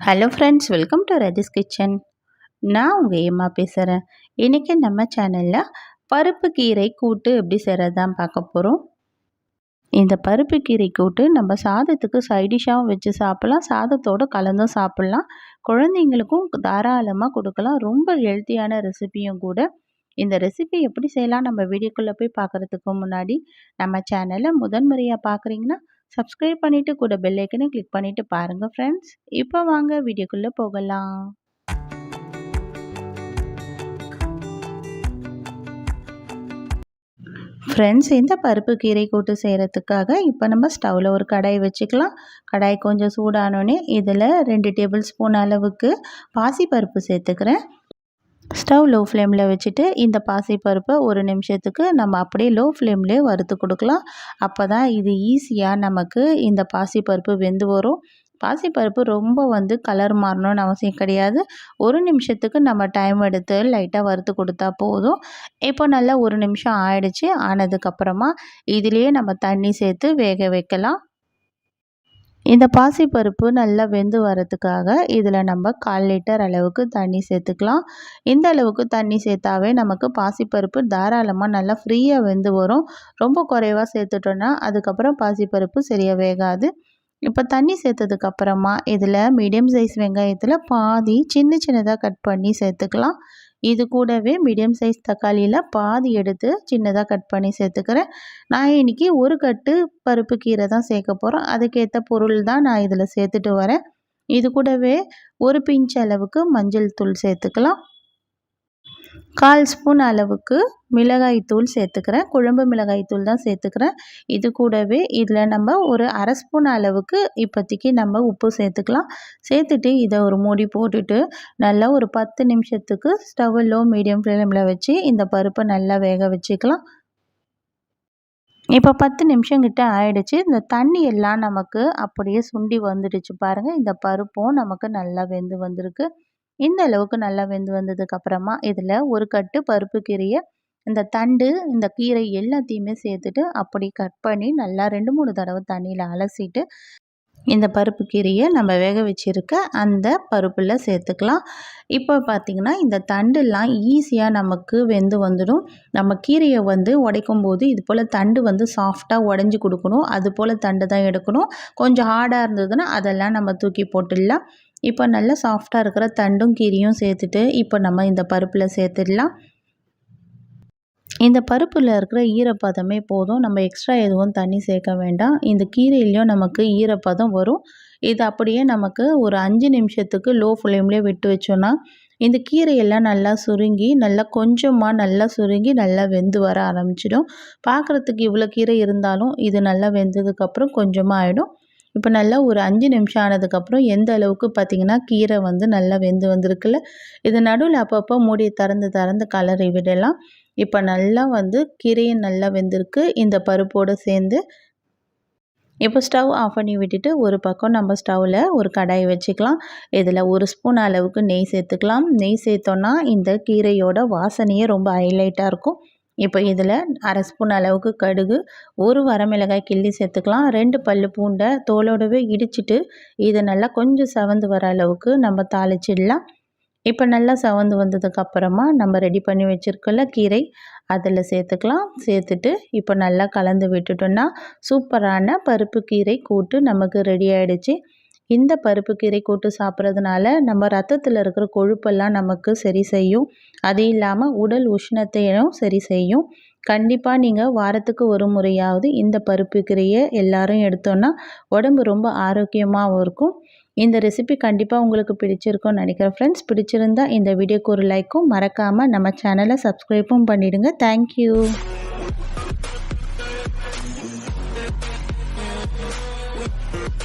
Hello friends, welcome to Rathi's kitchen. நான் உங்கள் ஏமா பேசுகிறேன். இன்றைக்கி நம்ம சேனலில் பருப்பு கீரை கூட்டு எப்படி செய்கிறது பார்க்க போகிறோம். இந்த பருப்பு கீரை கூட்டு நம்ம சாதத்துக்கு சைடிஷாகவும் வச்சு சாப்பிட்லாம், சாதத்தோடு கலந்தும் சாப்பிட்லாம். குழந்தைங்களுக்கும் தாராளமாக கொடுக்கலாம். ரொம்ப ஹெல்த்தியான ரெசிபியும் கூட. இந்த ரெசிபி எப்படி செய்யலாம் நம்ம வீடியோக்குள்ளே போய் பார்க்குறதுக்கு முன்னாடி நம்ம சேனலை முதன்முறையாக பார்க்குறீங்கன்னா சப்ஸ்கிரைப் பண்ணிவிட்டு கூட பெல் ஐக்கனை கிளிக் பண்ணிவிட்டு பாருங்கள் ஃப்ரெண்ட்ஸ். இப்போ வாங்க வீடியோக்குள்ளே போகலாம். ஃப்ரெண்ட்ஸ், இந்த பருப்பு கீரை கூட்டு செய்கிறதுக்காக இப்போ நம்ம ஸ்டவ்வில் ஒரு கடாய் வச்சுக்கலாம். கடாய் கொஞ்சம் சூடானோடனே இதில் 2 டேபிள் ஸ்பூன் அளவுக்கு பாசிப்பருப்பு சேர்த்துக்கிறேன். ஸ்டவ் லோ ஃப்ளேமில் வச்சுட்டு இந்த பாசிப்பருப்பை ஒரு நிமிஷத்துக்கு நம்ம அப்படியே லோ ஃப்ளேம்லேயே வறுத்து கொடுக்கலாம். அப்போ தான் இது ஈஸியாக நமக்கு இந்த பாசிப்பருப்பு வெந்து வரும். பாசிப்பருப்பு ரொம்ப கலர் மாறணும்னு அவசியம் கிடையாது. ஒரு நிமிஷத்துக்கு நம்ம டைம் எடுத்து லைட்டாக வறுத்து கொடுத்தா போதும். இப்போ நல்லா ஒரு நிமிஷம் ஆயிடுச்சு. ஆனதுக்கப்புறமா இதிலேயே நம்ம தண்ணி சேர்த்து வேக வைக்கலாம். இந்த பாசிப்பருப்பு நல்லா வெந்து வரதுக்காக இதில் நம்ம 1/4 லிட்டர் அளவுக்கு தண்ணி சேர்த்துக்கலாம். இந்த அளவுக்கு தண்ணி சேர்த்தாவே நமக்கு பாசிப்பருப்பு தாராளமாக நல்லா ஃப்ரீயாக வெந்து வரும். ரொம்ப குறைவாக சேர்த்துட்டோன்னா அதுக்கப்புறம் பாசிப்பருப்பு சரியாக வேகாது. இப்போ தண்ணி சேர்த்ததுக்கப்புறமா இதில் மீடியம் சைஸ் வெங்காயத்தில் பாதி சின்னதாக கட் பண்ணி சேர்த்துக்கலாம். இது கூடவே மீடியம் சைஸ் தக்காளியில் பாதி எடுத்து சின்னதாக கட் பண்ணி சேர்த்துக்கிறேன். நான் இன்றைக்கி ஒரு கட்டு பருப்பு கீரை தான் சேர்க்க போகிறோம். அதுக்கேற்ற பொருள் தான் நான் இதில் சேர்த்துட்டு வரேன். இது கூடவே ஒரு பிஞ்ச் அளவுக்கு மஞ்சள் தூள் சேர்த்துக்கலாம். 1/4 ஸ்பூன் அளவுக்கு மிளகாய் தூள் சேர்த்துக்கிறேன். குழம்பு மிளகாய் தூள் தான் சேர்த்துக்கிறேன். இது கூடவே இதில் நம்ம ஒரு 1/2 ஸ்பூன் அளவுக்கு இப்போதைக்கு நம்ம உப்பு சேர்த்துக்கலாம். சேர்த்துட்டு இதை ஒரு மூடி போட்டுட்டு நல்லா ஒரு 10 நிமிஷத்துக்கு ஸ்டவ் லோ மீடியம் ஃப்ளேமில் வச்சு இந்த பருப்பை நல்லா வேக வச்சுக்கலாம். இப்போ 10 நிமிஷம் கிட்ட ஆயிடுச்சு. இந்த தண்ணி எல்லாம் நமக்கு அப்படியே சுண்டி வந்துடுச்சு பாருங்கள். இந்த பருப்பும் நமக்கு நல்லா வெந்து வந்திருக்கு. இந்த அளவுக்கு நல்லா வெந்து வந்ததுக்கப்புறமா இதில் ஒரு கட்டு பருப்பு கீரையை இந்த தண்டு இந்த கீரை எல்லாத்தையுமே சேர்த்துட்டு அப்படி கட் பண்ணி நல்லா 2-3 தடவை தண்ணியில் அலசிட்டு இந்த பருப்பு கீரையை நம்ம வேக வச்சுருக்க அந்த பருப்பில் சேர்த்துக்கலாம். இப்போ பார்த்திங்கன்னா இந்த தண்டுலாம் ஈஸியாக நமக்கு வெந்து வந்துடும். நம்ம கீரையை உடைக்கும் போது இது போல் தண்டு சாஃப்டாக உடஞ்சி கொடுக்கணும். அது போல் தண்டு தான் எடுக்கணும். கொஞ்சம் ஹார்டாக இருந்ததுன்னா அதெல்லாம் நம்ம தூக்கி போட்டுடலாம். இப்போ நல்லா சாஃப்டாக இருக்கிற தண்டும் கீரையும் சேர்த்துட்டு இப்போ நம்ம இந்த பருப்பில் சேர்த்துடலாம். இந்த பருப்பில் இருக்கிற ஈரப்பதமே போதும். நம்ம எக்ஸ்ட்ரா எதுவும் தண்ணி சேர்க்க வேண்டாம். இந்த கீரையிலையும் நமக்கு ஈரப்பதம் வரும். இது அப்படியே நமக்கு ஒரு 5 நிமிஷத்துக்கு லோ ஃப்ளேம்லேயே விட்டு வச்சோன்னா இந்த கீரையெல்லாம் நல்லா சுருங்கி நல்லா சுருங்கி நல்லா வெந்து வர ஆரம்பிச்சிடும். பார்க்குறதுக்கு இவ்வளோ கீரை இருந்தாலும் இது நல்லா வெந்ததுக்கப்புறம் கொஞ்சமாக ஆகிடும். இப்போ நல்லா ஒரு 5 நிமிஷம் ஆனதுக்கப்புறம் எந்த அளவுக்கு பார்த்திங்கன்னா கீரை நல்லா வெந்து வந்திருக்குல்ல. இது நடுவில் அப்பப்போ மூடி திறந்து கலரி விடலாம். இப்போ நல்லா கீரையும் நல்லா வெந்திருக்கு இந்த பருப்போடு சேர்ந்து. இப்போ ஸ்டவ் ஆஃப் பண்ணி விட்டுட்டு ஒரு பக்கம் நம்ம ஸ்டவ்வில் ஒரு கடாய் வச்சுக்கலாம். இதில் 1 ஸ்பூன் அளவுக்கு நெய் சேர்த்துக்கலாம். நெய் சேர்த்தோன்னா இந்த கீரையோட வாசனையே ரொம்ப ஹைலைட்டாக இருக்கும். இப்போ இதில் 1/2 ஸ்பூன் அளவுக்கு கடுகு, 1 வரமிளகாய் கிள்ளி சேர்த்துக்கலாம். 2 பல்லு பூண்டை தோலோடவே இடிச்சிட்டு இது நல்லா கொஞ்சம் செவந்து வர அளவுக்கு நம்ம தாளிச்சிடலாம். இப்போ நல்லா செவந்து வந்ததுக்கப்புறமா நம்ம ரெடி பண்ணி வச்சுருக்கோம்ல கீரை அதில் சேர்த்துக்கலாம். சேர்த்துட்டு இப்போ நல்லா கலந்து விட்டுட்டோன்னா சூப்பரான பருப்பு கீரை கூட்டு நமக்கு ரெடி ஆகிடுச்சு. இந்த பருப்பு கீரை கூட்டு சாப்பிட்றதுனால நம்ம ரத்தத்தில் இருக்கிற கொழுப்பெல்லாம் நமக்கு சரி செய்யும். அது இல்லாமல் உடல் உஷ்ணத்தையும் சரி செய்யும். கண்டிப்பாக நீங்கள் வாரத்துக்கு ஒரு முறையாவது இந்த பருப்பு கீரையை எல்லாரும் எடுத்தோன்னா உடம்பு ரொம்ப ஆரோக்கியமாகவும் இருக்கும். இந்த ரெசிபி கண்டிப்பாக உங்களுக்கு பிடிச்சிருக்கும்னு நினைக்கிறேன் ஃப்ரெண்ட்ஸ். பிடிச்சிருந்தா இந்த வீடியோக்கு ஒரு லைக்கும் மறக்காமல் நம்ம சேனலை சப்ஸ்கிரைப்பும் பண்ணிவிடுங்க. தேங்க்யூ.